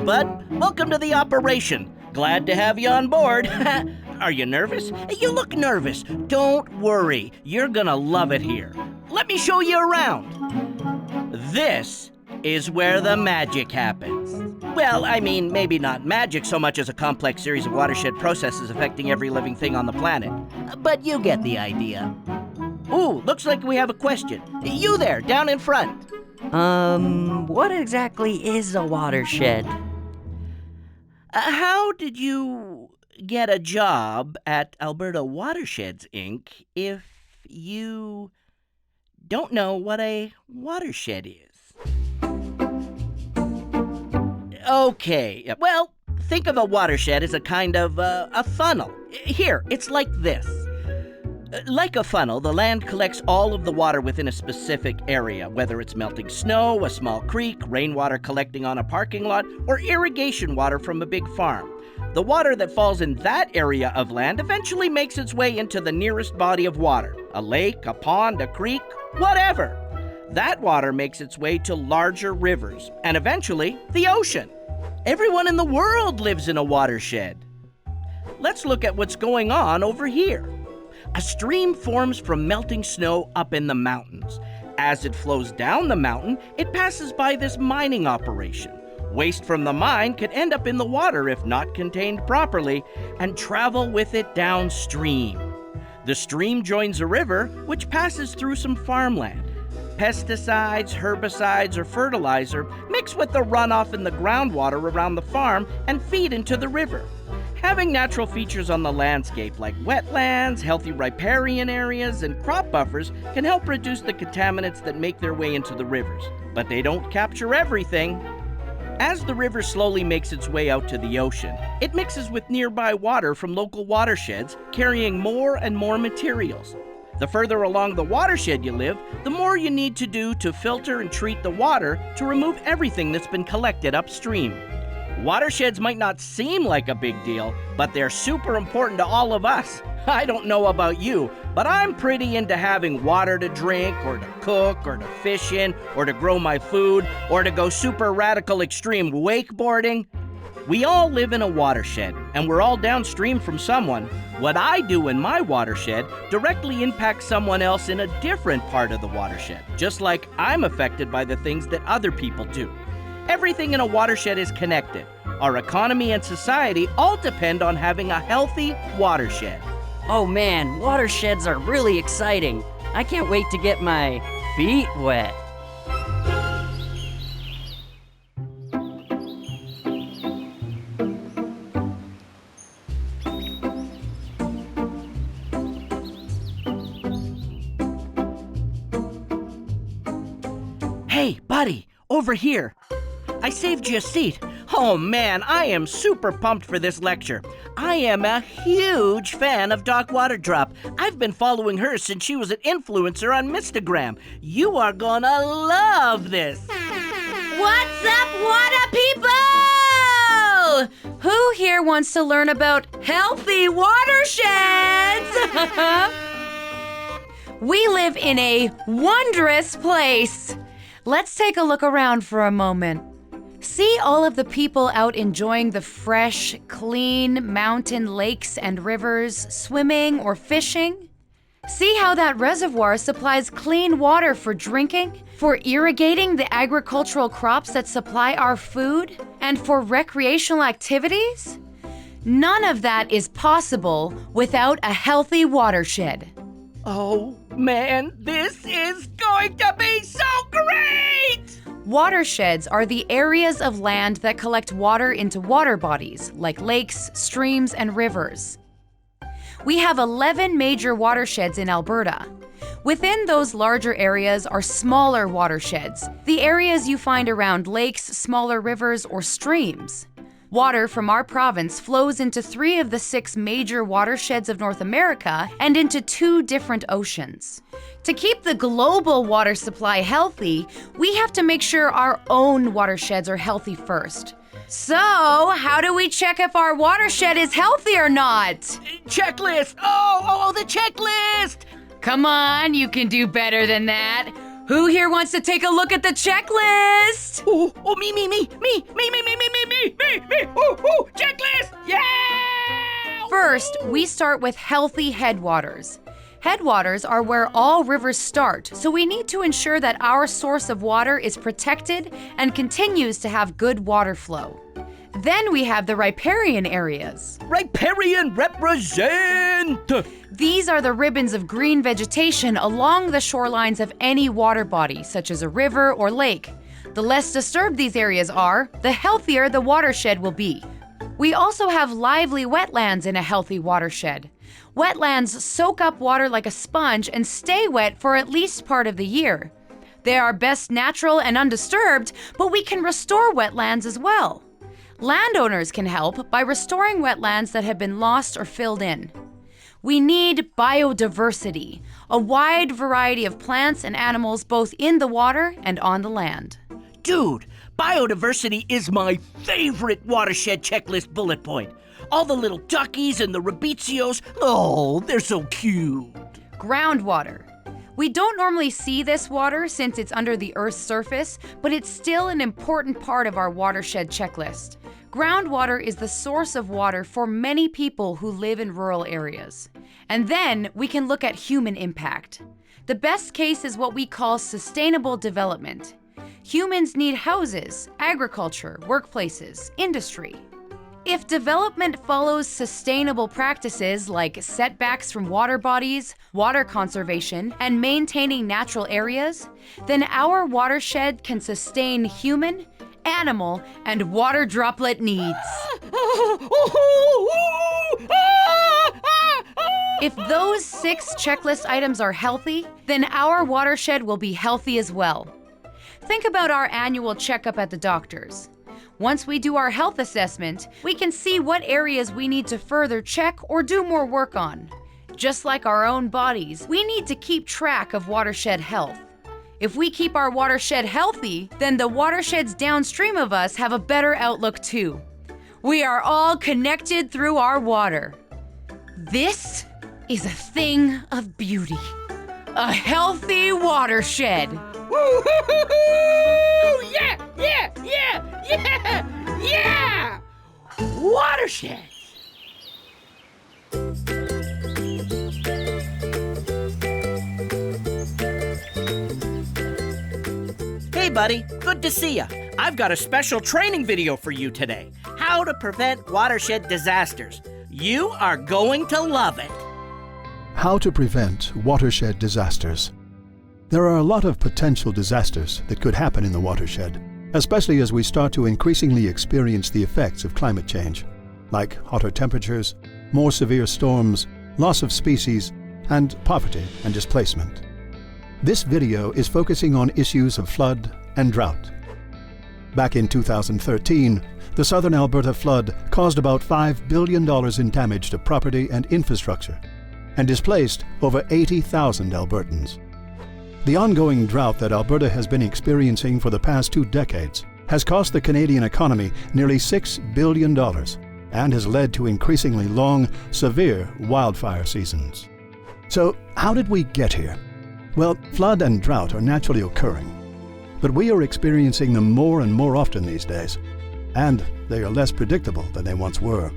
bud. Welcome to the operation. Glad to have you on board. Are you nervous? You look nervous. Don't worry. You're gonna love it here. Let me show you around. This is where the magic happens. Well, I mean, maybe not magic so much as a complex series of watershed processes affecting every living thing on the planet. But you get the idea. Ooh, looks like we have a question. You there, down in front. What exactly is a watershed? How did you get a job at Alberta Watersheds Inc. if you don't know what a watershed is? Okay, well, think of a watershed as a kind of a funnel. Here, it's like this. Like a funnel, the land collects all of the water within a specific area, whether it's melting snow, a small creek, rainwater collecting on a parking lot, or irrigation water from a big farm. The water that falls in that area of land eventually makes its way into the nearest body of water, a lake, a pond, a creek, whatever. That water makes its way to larger rivers, and eventually, the ocean. Everyone in the world lives in a watershed. Let's look at what's going on over here. A stream forms from melting snow up in the mountains. As it flows down the mountain, it passes by this mining operation. Waste from the mine could end up in the water if not contained properly and travel with it downstream. The stream joins a river which passes through some farmland. Pesticides, herbicides, or fertilizer mix with the runoff in the groundwater around the farm and feed into the river. Having natural features on the landscape like wetlands, healthy riparian areas, and crop buffers can help reduce the contaminants that make their way into the rivers, but they don't capture everything. As the river slowly makes its way out to the ocean, it mixes with nearby water from local watersheds, carrying more and more materials. The further along the watershed you live, the more you need to do to filter and treat the water to remove everything that's been collected upstream. Watersheds might not seem like a big deal, but they're super important to all of us. I don't know about you, but I'm pretty into having water to drink, or to cook, or to fish in, or to grow my food, or to go super radical extreme wakeboarding. We all live in a watershed, and we're all downstream from someone. What I do in my watershed directly impacts someone else in a different part of the watershed, just like I'm affected by the things that other people do. Everything in a watershed is connected. Our economy and society all depend on having a healthy watershed. Oh man, watersheds are really exciting. I can't wait to get my feet wet. Hey, buddy, over here. I saved you a seat. Oh man, I am super pumped for this lecture. I am a huge fan of Doc Waterdrop. I've been following her since she was an influencer on Instagram. You are gonna love this. What's up, water people? Who here wants to learn about healthy watersheds? We live in a wondrous place. Let's take a look around for a moment. See all of the people out enjoying the fresh, clean mountain lakes and rivers, swimming or fishing? See how that reservoir supplies clean water for drinking, for irrigating the agricultural crops that supply our food, and for recreational activities? None of that is possible without a healthy watershed. Oh man, this is going to be so great! Watersheds are the areas of land that collect water into water bodies, like lakes, streams, and rivers. We have 11 major watersheds in Alberta. Within those larger areas are smaller watersheds, the areas you find around lakes, smaller rivers, or streams. Water from our province flows into 3 of the 6 major watersheds of North America and into 2 different oceans. To keep the global water supply healthy, we have to make sure our own watersheds are healthy first. So, how do we check if our watershed is healthy or not? Checklist! Oh, the checklist! Come on, you can do better than that. Who here wants to take a look at the checklist? Oh, me. Me! Ooh, checklist! Yeah! First, we start with healthy headwaters. Headwaters are where all rivers start, so we need to ensure that our source of water is protected and continues to have good water flow. Then we have the riparian areas. Riparian represent! These are the ribbons of green vegetation along the shorelines of any water body, such as a river or lake. The less disturbed these areas are, the healthier the watershed will be. We also have lively wetlands in a healthy watershed. Wetlands soak up water like a sponge and stay wet for at least part of the year. They are best natural and undisturbed, but we can restore wetlands as well. Landowners can help by restoring wetlands that have been lost or filled in. We need biodiversity, a wide variety of plants and animals both in the water and on the land. Dude, biodiversity is my favorite watershed checklist bullet point. All the little duckies and the rubicios, oh, they're so cute. Groundwater. We don't normally see this water since it's under the Earth's surface, but it's still an important part of our watershed checklist. Groundwater is the source of water for many people who live in rural areas. And then we can look at human impact. The best case is what we call sustainable development. Humans need houses, agriculture, workplaces, industry. If development follows sustainable practices like setbacks from water bodies, water conservation, and maintaining natural areas, then our watershed can sustain human, animal, and water droplet needs. If those 6 checklist items are healthy, then our watershed will be healthy as well. Think about our annual checkup at the doctor's. Once we do our health assessment, we can see what areas we need to further check or do more work on. Just like our own bodies, we need to keep track of watershed health. If we keep our watershed healthy, then the watersheds downstream of us have a better outlook too. We are all connected through our water. This is a thing of beauty. A healthy watershed. Woo-hoo-hoo-hoo! Yeah! Watershed! Hey, buddy. Good to see ya. I've got a special training video for you today. How to prevent watershed disasters. You are going to love it. How to prevent watershed disasters. There are a lot of potential disasters that could happen in the watershed, especially as we start to increasingly experience the effects of climate change, like hotter temperatures, more severe storms, loss of species, and poverty and displacement. This video is focusing on issues of flood and drought. Back in 2013, the southern Alberta flood caused about $5 billion in damage to property and infrastructure and displaced over 80,000 Albertans. The ongoing drought that Alberta has been experiencing for the past 2 decades has cost the Canadian economy nearly $6 billion and has led to increasingly long, severe wildfire seasons. So, how did we get here? Well, flood and drought are naturally occurring, but we are experiencing them more and more often these days, and they are less predictable than they once were.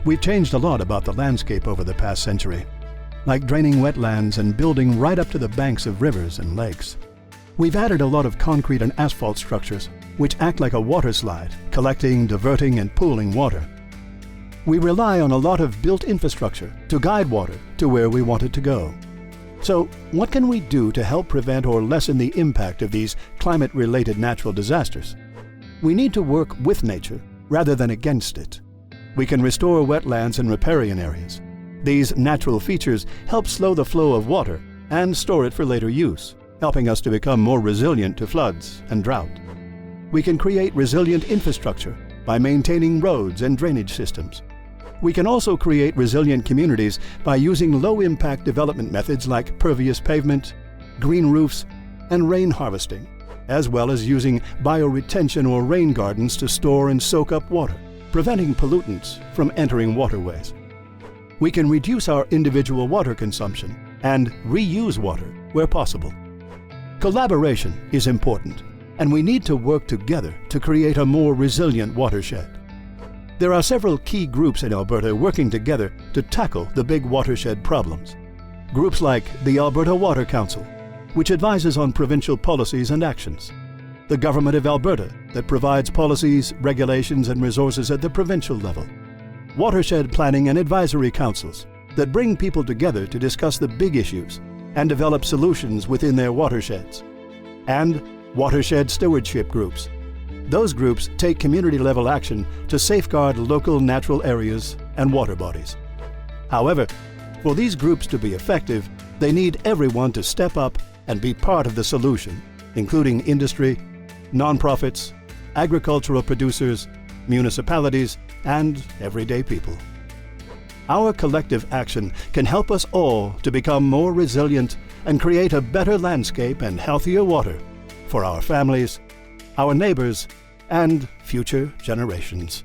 We've changed a lot about the landscape over the past century, like draining wetlands and building right up to the banks of rivers and lakes. We've added a lot of concrete and asphalt structures, which act like a water slide, collecting, diverting, and pooling water. We rely on a lot of built infrastructure to guide water to where we want it to go. So, what can we do to help prevent or lessen the impact of these climate-related natural disasters? We need to work with nature rather than against it. We can restore wetlands and riparian areas. These natural features help slow the flow of water and store it for later use, helping us to become more resilient to floods and drought. We can create resilient infrastructure by maintaining roads and drainage systems. We can also create resilient communities by using low-impact development methods like pervious pavement, green roofs, and rain harvesting, as well as using bioretention or rain gardens to store and soak up water, preventing pollutants from entering waterways. We can reduce our individual water consumption and reuse water where possible. Collaboration is important. and we need to work together to create a more resilient watershed. There are several key groups in Alberta working together to tackle the big watershed problems. Groups like the Alberta Water Council, which advises on provincial policies and actions. The Government of Alberta, that provides policies, regulations, and resources at the provincial level. Watershed Planning and Advisory Councils, that bring people together to discuss the big issues and develop solutions within their watersheds. And watershed stewardship groups. Those groups take community-level action to safeguard local natural areas and water bodies. However, for these groups to be effective, they need everyone to step up and be part of the solution, including industry, nonprofits, agricultural producers, municipalities, and everyday people. Our collective action can help us all to become more resilient and create a better landscape and healthier water for our families, our neighbors, and future generations.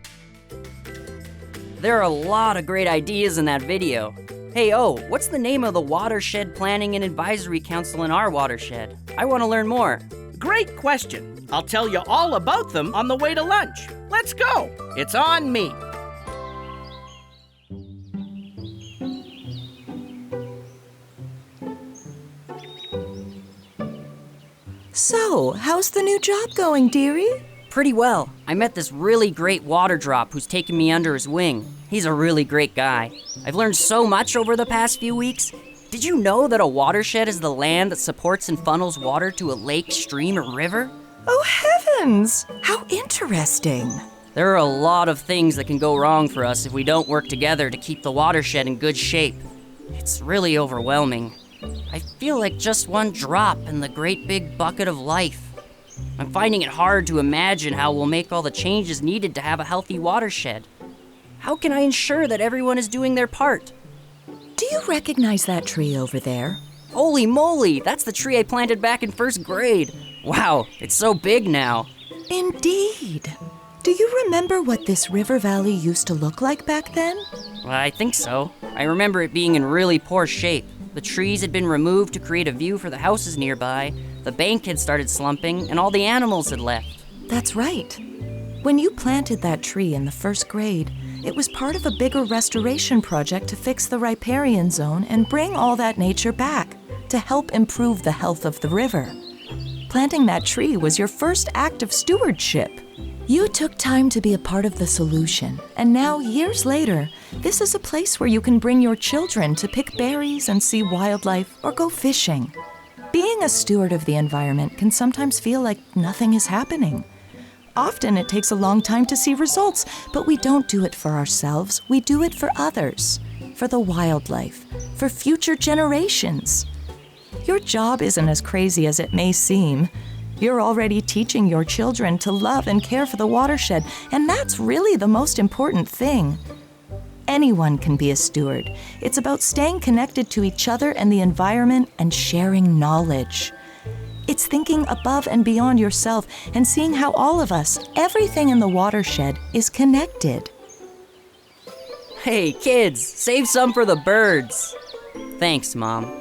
There are a lot of great ideas in that video. Hey, what's the name of the Watershed Planning and Advisory Council in our watershed? I want to learn more. Great question. I'll tell you all about them on the way to lunch. Let's go. It's on me. So, how's the new job going, dearie? Pretty well. I met this really great Waterdrop who's taken me under his wing. He's a really great guy. I've learned so much over the past few weeks. Did you know that a watershed is the land that supports and funnels water to a lake, stream, or river? Oh, heavens! How interesting. There are a lot of things that can go wrong for us if we don't work together to keep the watershed in good shape. It's really overwhelming. I feel like just one drop in the great big bucket of life. I'm finding it hard to imagine how we'll make all the changes needed to have a healthy watershed. How can I ensure that everyone is doing their part? Do you recognize that tree over there? Holy moly, that's the tree I planted back in first grade. Wow, it's so big now. Indeed. Do you remember what this river valley used to look like back then? Well, I think so. I remember it being in really poor shape. The trees had been removed to create a view for the houses nearby, the bank had started slumping, and all the animals had left. That's right. When you planted that tree in the first grade, it was part of a bigger restoration project to fix the riparian zone and bring all that nature back to help improve the health of the river. Planting that tree was your first act of stewardship. You took time to be a part of the solution, and now, years later, this is a place where you can bring your children to pick berries and see wildlife or go fishing. Being a steward of the environment can sometimes feel like nothing is happening. Often it takes a long time to see results, but we don't do it for ourselves. We do it for others, for the wildlife, for future generations. Your job isn't as crazy as it may seem. You're already teaching your children to love and care for the watershed, and that's really the most important thing. Anyone can be a steward. It's about staying connected to each other and the environment and sharing knowledge. It's thinking above and beyond yourself and seeing how all of us, everything in the watershed, is connected. Hey, kids, save some for the birds. Thanks, Mom.